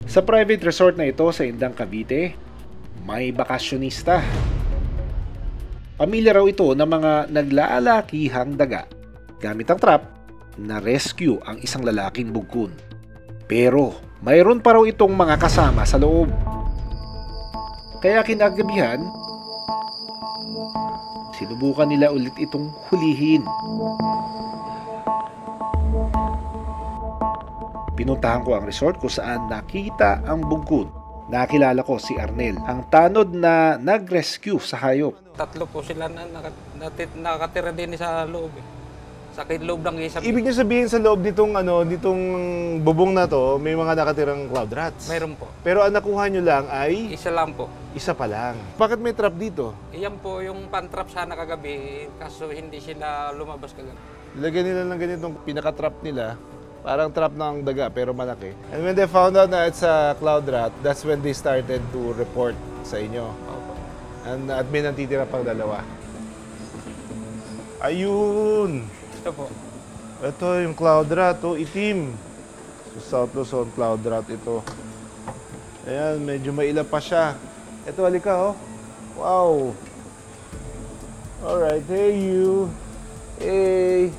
Sa private resort na ito sa Indang, Cavite, may bakasyonista. Pamilya raw ito ng mga naglalakihang daga. Gamit ang trap, na-rescue ang isang lalaking bugkun. Pero mayroon pa raw itong mga kasama sa loob. Kaya kinagabihan, sinubukan nila ulit itong hulihin. Pinuntahan ko ang resort kung saan nakita ang bugkun. Nakilala ko si Arnel, ang tanod na nag-rescue sa hayop. Tatlo po sila na nakatira din sa loob. Sa loob ng isa. Ibig niyo sabihin sa loob nitong bubong na to, may mga nakatirang cloud rats? Mayroon po. Pero ang nakuha nyo lang ay Isa lang po. isa pa lang. Bakit may trap dito? Iyan po yung pantrap sana kagabi, kaso hindi sila lumabas kagabi. Lagyan nila ng ganitong pinaka-trap nila. Parang trap ng daga pero malaki. And when they found out na it's a cloud rat, that's when they started to report sa inyo. Opo. At may nantitira pang dalawa. Ayun! Ito po. Ito yung cloud rat, itim. So, South Luzon cloud rat ito. Ayan, medyo mailap pa siya. Ito, halika, Wow! Alright, hey you! Hey!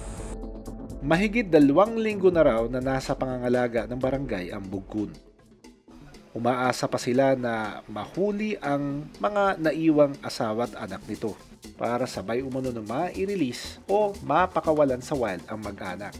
Mahigit 2 linggo na raw na nasa pangangalaga ng barangay ang bugkun. Umaasa pa sila na mahuli ang mga naiwang asawa at anak nito para sabay umano na ma-release o mapakawalan sa wild ang mag-anak.